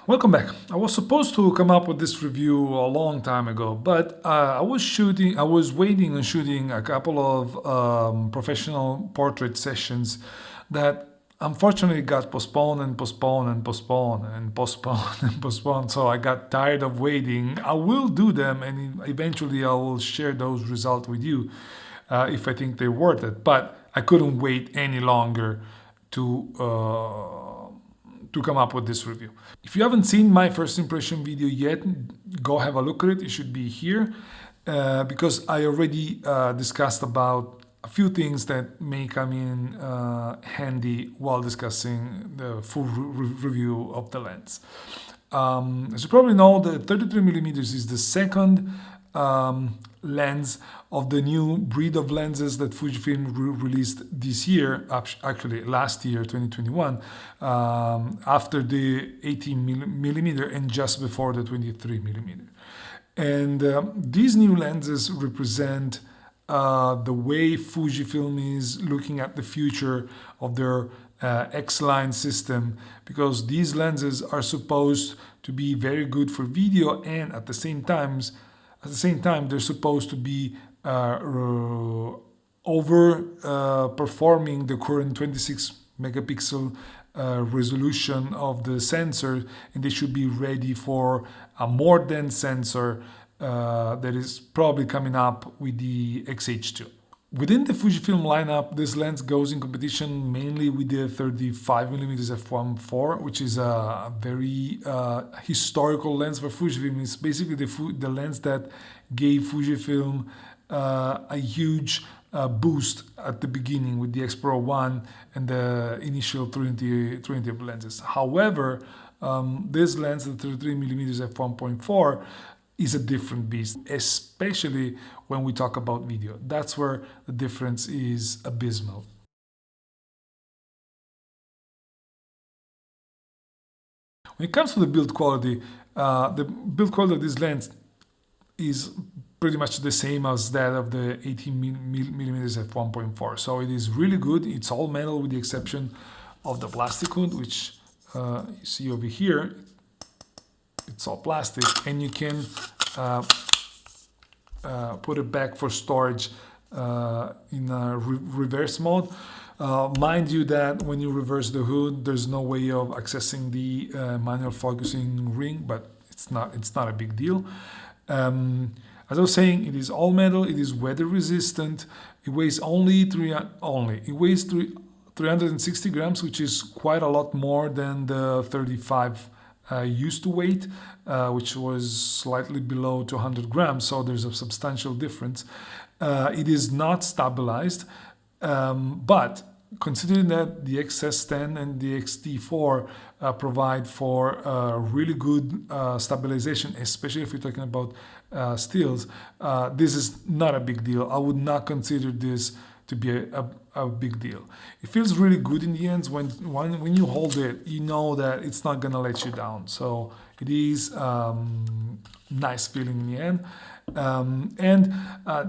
Welcome back. I was supposed to come up with this review a long time ago, but I was waiting on shooting a couple of professional portrait sessions that unfortunately got postponed and postponed and postponed and postponed and postponed. So I got tired of waiting. I will do them and eventually I will share those results with you if I think they're worth it. But I couldn't wait any longer to come up with this review. If you haven't seen my first impression video yet, go have a look at it. It should be here because I already discussed about a few things that may come in handy while discussing the full review of the lens. As you probably know, the 33mm is the second lens of the new breed of lenses that Fujifilm released this year, actually last year, 2021, after the 18mm and just before the 23mm. And these new lenses represent the way Fujifilm is looking at the future of their X-line system, because these lenses are supposed to be very good for video, and at the same time they're supposed to be performing the current 26 megapixel resolution of the sensor, and they should be ready for a more dense sensor that is probably coming up with the XH2. Within the Fujifilm lineup, this lens goes in competition mainly with the 35mm F1.4, which is a very historical lens for Fujifilm. It's basically the lens that gave Fujifilm a huge boost at the beginning with the X-Pro 1 and the initial 300 lenses. However, this lens, the 33mm F1.4, is a different beast, especially when we talk about video. That's where the difference is abysmal. When it comes to the build quality of this lens is pretty much the same as that of the 18mm f1.4. So it is really good. It's all metal with the exception of the plastic hood, which you see over here. It's all plastic, and you can put it back for storage in a reverse mode. Mind you that when you reverse the hood, there's no way of accessing the manual focusing ring, but it's not a big deal. As I was saying, it is all metal. It is weather resistant. It weighs it weighs 360 grams, which is quite a lot more than the 35 used to weight, which was slightly below 200 grams, so there's a substantial difference. It is not stabilized, but considering that the XS10 and the XT4 provide for really good stabilization, especially if you're talking about stills, this is not a big deal. I would not consider this to be a big deal. It feels really good in the end. When you hold it, you know that it's not gonna let you down. So it is nice feeling in the end.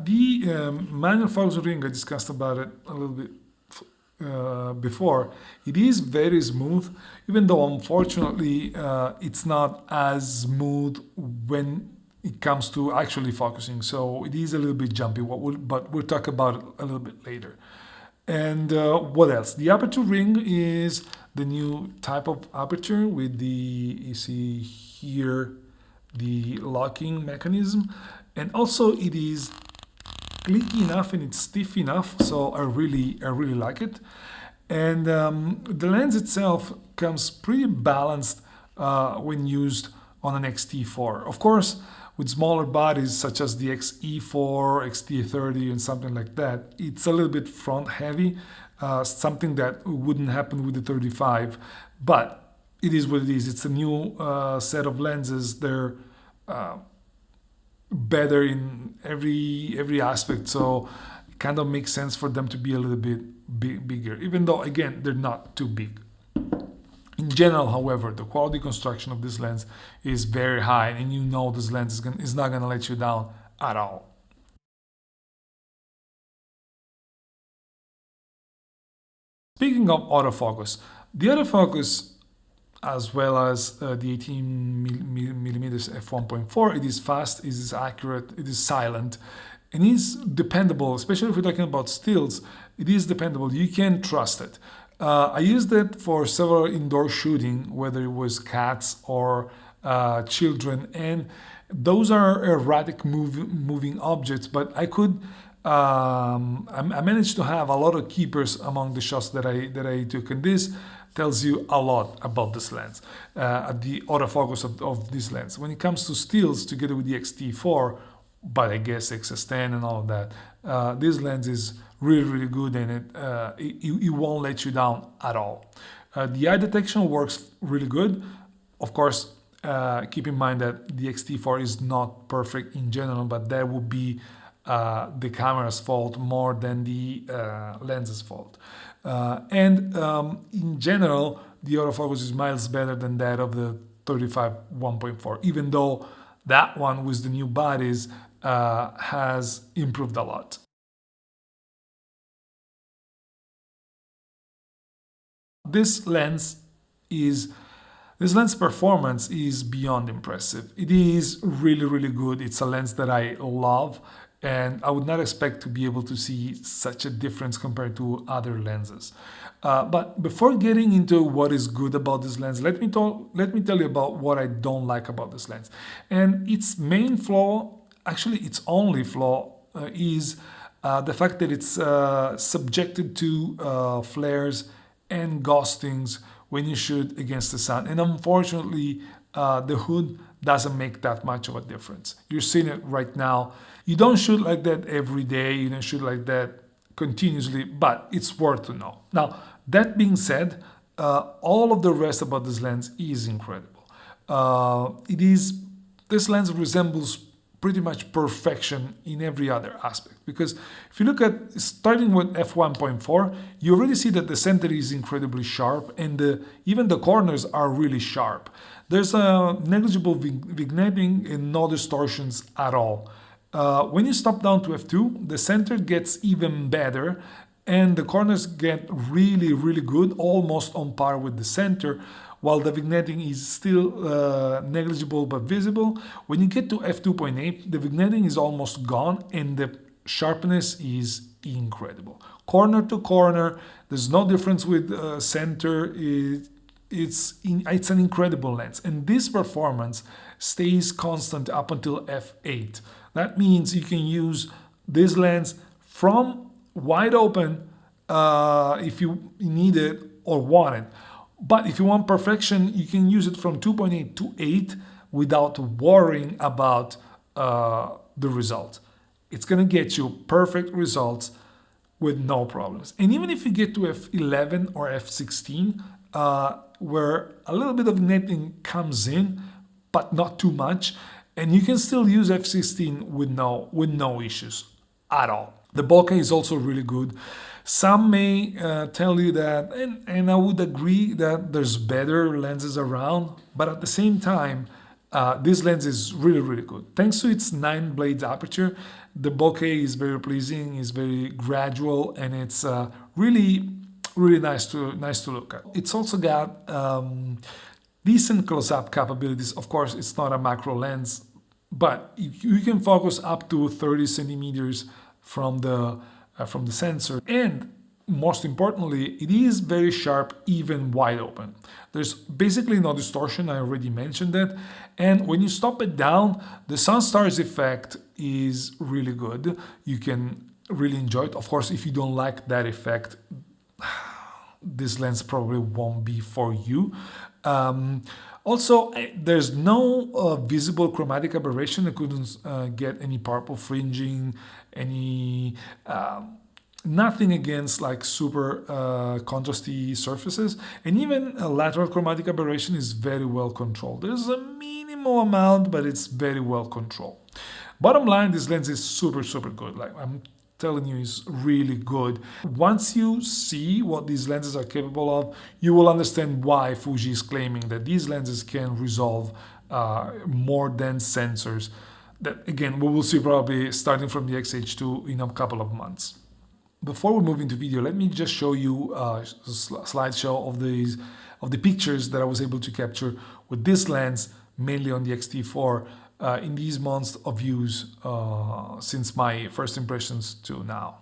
The manual focus ring, I discussed about it a little bit before. It is very smooth, even though unfortunately it's not as smooth when it comes to actually focusing, so it is a little bit jumpy, but we'll talk about it a little bit later. And what else? The aperture ring is the new type of aperture with you see here, the locking mechanism, and also it is clicky enough and it's stiff enough, so I really like it. And the lens itself comes pretty balanced when used on an XT4. Of course, with smaller bodies such as the XE4, XT30 and something like that, it's a little bit front heavy, something that wouldn't happen with the 35, but it is what it is. It's a new set of lenses. They're better in every aspect, so it kind of makes sense for them to be a little bit bigger, even though again they're not too big. In general, however, the quality construction of this lens is very high, and you know this lens is not going to let you down at all. Speaking of autofocus, the autofocus as well as the 18mm f1.4. It is fast, it is accurate, it is silent, and it is dependable. Especially if we're talking about stills, it is dependable. You can trust it. I used it for several indoor shooting, whether it was cats or children, and those are erratic moving objects, but I could I managed to have a lot of keepers among the shots that I took, and this tells you a lot about this lens, the autofocus of this lens. When it comes to stills, together with the X-T4, but I guess XS10 and all of that, this lens is really good, and it won't let you down at all. The eye detection works really good. Of course, keep in mind that the X-T4 is not perfect in general, but that would be the camera's fault more than the lens's fault. In general, the autofocus is miles better than that of the 35 1.4, even though that one with the new bodies has improved a lot. This lens performance is beyond impressive. It is really good. It's a lens that I love, and I would not expect to be able to see such a difference compared to other lenses. But before getting into what is good about this lens, let me tell you about what I don't like about this lens. And its main flaw, actually its only flaw, is the fact that it's subjected to flares and ghostings when you shoot against the sun. And unfortunately, the hood doesn't make that much of a difference. You're seeing it right now. You don't shoot like that every day, you don't shoot like that continuously, but it's worth to know. Now, that being said, all of the rest about this lens is incredible. This lens resembles pretty much perfection in every other aspect, because if you look at starting with f1.4, you already see that the center is incredibly sharp, and even the corners are really sharp. There's a negligible vignetting and no distortions at all. When you stop down to f2, the center gets even better, and the corners get really good, almost on par with the center, while the vignetting is still negligible but visible. When you get to f2.8, the vignetting is almost gone, and the sharpness is incredible. Corner to corner, there's no difference with center. It's an incredible lens, and this performance stays constant up until f8. That means you can use this lens from wide open if you need it or want it. But if you want perfection, you can use it from 2.8 to 8 without worrying about the result. It's going to get you perfect results with no problems. And even if you get to f11 or f16, where a little bit of netting comes in, but not too much, and you can still use f16 with no issues at all. The bokeh is also really good. Some may tell you that, and I would agree, that there's better lenses around, but at the same time, this lens is really good. Thanks to its 9 blades aperture, the bokeh is very pleasing, is very gradual, and it's really nice to look at. It's also got decent close-up capabilities. Of course, it's not a macro lens, but you can focus up to 30 centimeters from the sensor, and most importantly, it is very sharp even wide open. There's basically no distortion, I already mentioned that, and when you stop it down, the sun stars effect is really good. You can really enjoy it. Of course, if you don't like that effect, this lens probably won't be for you. Also, there's no visible chromatic aberration. I couldn't get any purple fringing, any nothing against like super contrasty surfaces, and even a lateral chromatic aberration is very well controlled. There's a minimal amount, but it's very well controlled. Bottom line, this lens is super good. Like I'm telling you, is really good. Once you see what these lenses are capable of, you will understand why Fuji is claiming that these lenses can resolve more dense sensors. That again, we will see probably starting from the XH2 in a couple of months. Before we move into video, let me just show you a slideshow of the pictures that I was able to capture with this lens, mainly on the X-T4, in these months of use since my first impressions to now.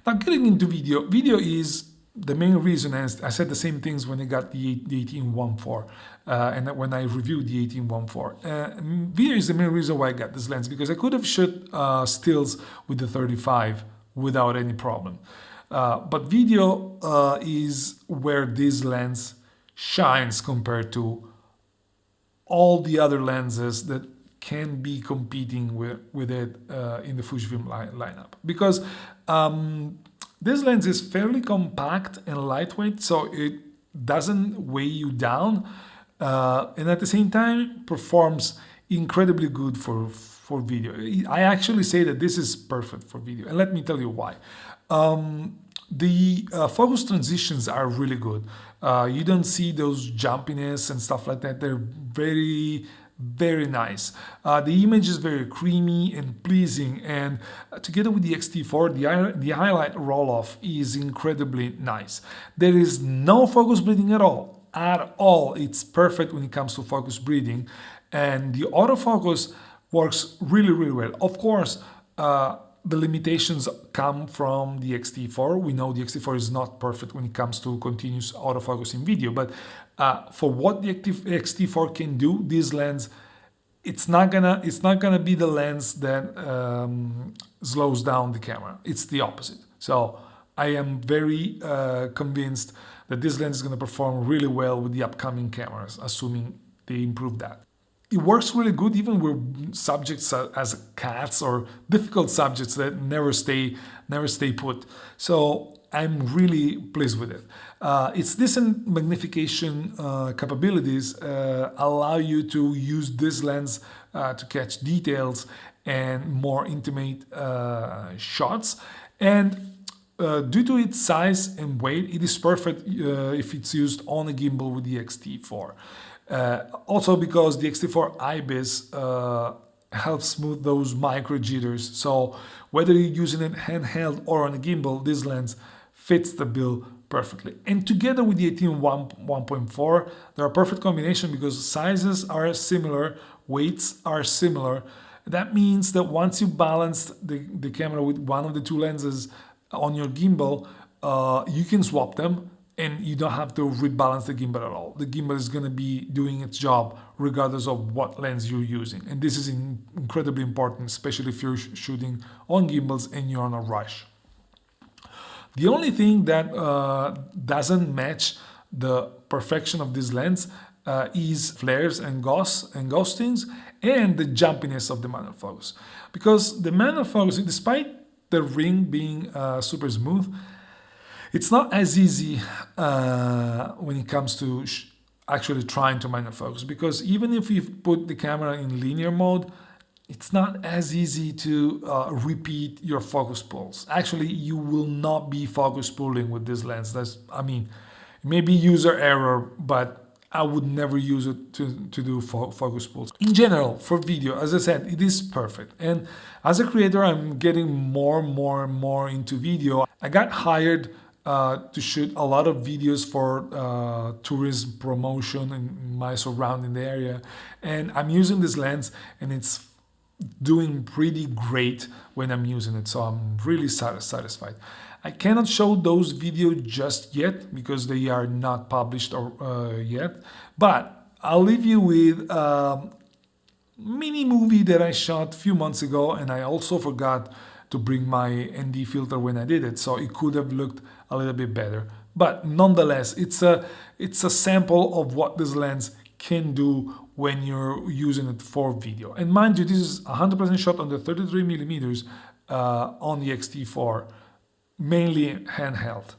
Now getting into video, video is the main reason, and I said the same things when I got the 18-1.4 and when I reviewed the 18-1.4. Video is the main reason why I got this lens, because I could have shot stills with the 35 without any problem. But video is where this lens shines compared to all the other lenses that can be competing with it in the Fujifilm lineup, because this lens is fairly compact and lightweight, so it doesn't weigh you down, and at the same time performs incredibly good for video. I actually say that this is perfect for video, and let me tell you why. The focus transitions are really good. You don't see those jumpiness and stuff like that. They're very nice. The image is very creamy and pleasing, and together with the X-T4, the highlight roll-off is incredibly nice. There is no focus bleeding at all. It's perfect when it comes to focus bleeding, and the autofocus works really well. Of course, the limitations come from the X-T4. We know the X-T4 is not perfect when it comes to continuous autofocus in video, but for what the X-T4 can do, this lens, it's not gonna be the lens that slows down the camera. It's the opposite. So I am very convinced that this lens is gonna perform really well with the upcoming cameras, assuming they improve that. It works really good even with subjects as cats or difficult subjects that never stay put. So I'm really pleased with it. Its decent magnification capabilities allow you to use this lens to catch details and more intimate shots. And due to its size and weight, it is perfect if it's used on a gimbal with the X-T4. Also because the X-T4 IBIS helps smooth those micro jitters, so whether you're using it handheld or on a gimbal, this lens fits the bill perfectly. And together with the 18-1.4, they're a perfect combination because sizes are similar, weights are similar. That means that once you balance the camera with one of the two lenses on your gimbal, you can swap them, and you don't have to rebalance the gimbal at all. The gimbal is going to be doing its job regardless of what lens you're using. And this is incredibly important, especially if you're shooting on gimbals and you're on a rush. The only thing that doesn't match the perfection of this lens is flares and ghostings and the jumpiness of the manual focus. Because the manual focus, despite the ring being super smooth, it's not as easy when it comes to actually trying to manual focus, because even if you put the camera in linear mode, it's not as easy to repeat your focus pulls. Actually, you will not be focus pulling with this lens. It may be user error, but I would never use it to do focus pulls. In general, for video, as I said, it is perfect. And as a creator, I'm getting more into video. I got hired to shoot a lot of videos for tourism promotion in my surrounding area, and I'm using this lens and it's doing pretty great when I'm using it, so I'm really satisfied. I cannot show those videos just yet because they are not published yet, but I'll leave you with a mini movie that I shot a few months ago, and I also forgot to bring my ND filter when I did it, so it could have looked a little bit better. But nonetheless, it's a sample of what this lens can do when you're using it for video. And mind you, this is 100% shot on the 33mm on the X-T4, mainly handheld.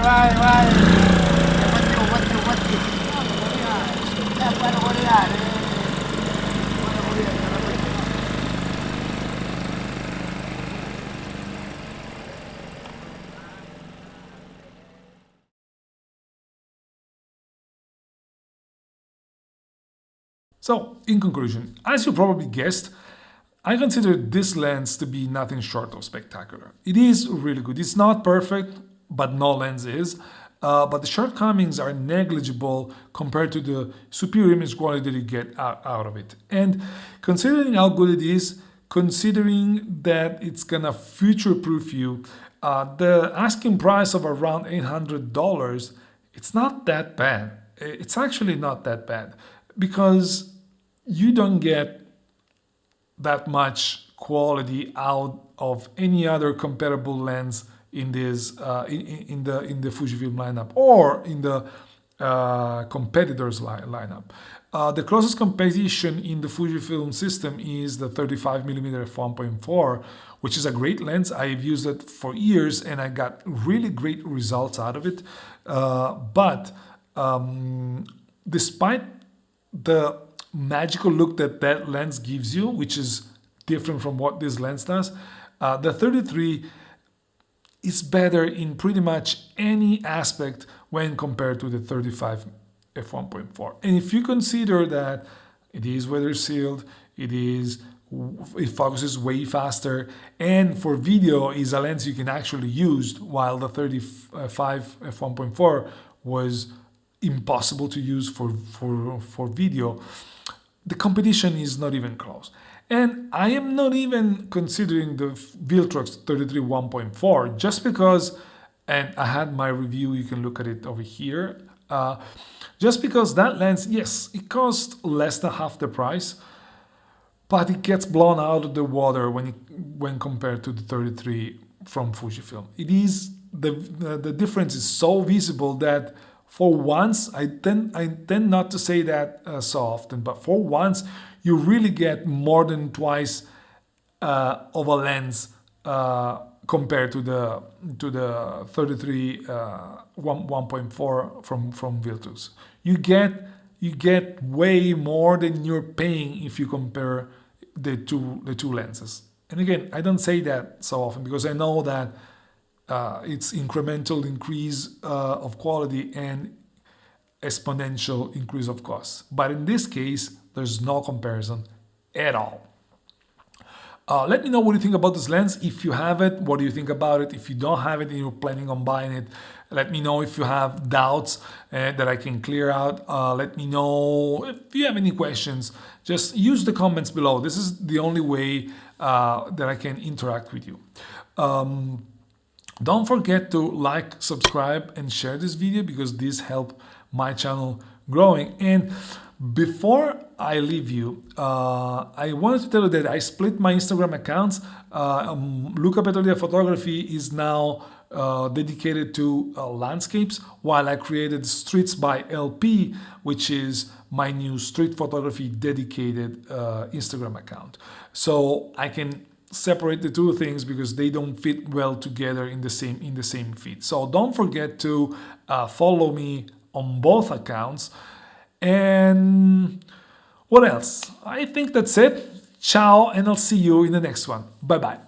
Vai. So, in conclusion, as you probably guessed, I consider this lens to be nothing short of spectacular. It is really good. It's not perfect, but no lens is. But the shortcomings are negligible compared to the superior image quality that you get out of it. And considering how good it is, considering that it's gonna future-proof you, the asking price of around $800, it's not that bad. It's actually not that bad because you don't get that much quality out of any other comparable lens in this in the Fujifilm lineup or in the competitors lineup. The closest competition in the Fujifilm system is the 35mm f1.4, which is a great lens. I've used it for years and I got really great results out of it. But despite the magical look that lens gives you, which is different from what this lens does, the 33 is better in pretty much any aspect when compared to the 35 f1.4. And if you consider that it is weather sealed, it focuses way faster, and for video is a lens you can actually use, while the 35 f1.4 was impossible to use for video, the competition is not even close. And I am not even considering the Viltrox 33 1.4 just because, and I had my review, you can look at it over here, just because that lens, yes, it costs less than half the price, but it gets blown out of the water when compared to the 33 from Fujifilm. It is, the difference is so visible that for once, I tend not to say that so often, but for once, you really get more than twice of a lens compared to the 33 1.4 from Viltrox. You get way more than you're paying if you compare the two lenses. And again, I don't say that so often because I know that it's incremental increase of quality and exponential increase of cost. But in this case, there's no comparison at all. Let me know what you think about this lens. If you have it, what do you think about it? If you don't have it and you're planning on buying it, let me know. If you have doubts that I can clear out, let me know. If you have any questions, just use the comments below. This is the only way that I can interact with you. Don't forget to like, subscribe, and share this video because this helps my channel growing. And before I leave you, I wanted to tell you that I split my Instagram accounts. Luca Petrolia Photography is now dedicated to landscapes, while I created Streets by LP, which is my new street photography dedicated Instagram account. So I can separate the two things because they don't fit well together in the same feed. So don't forget to follow me on both accounts. And what else? I think that's it. Ciao, and I'll see you in the next one. Bye bye.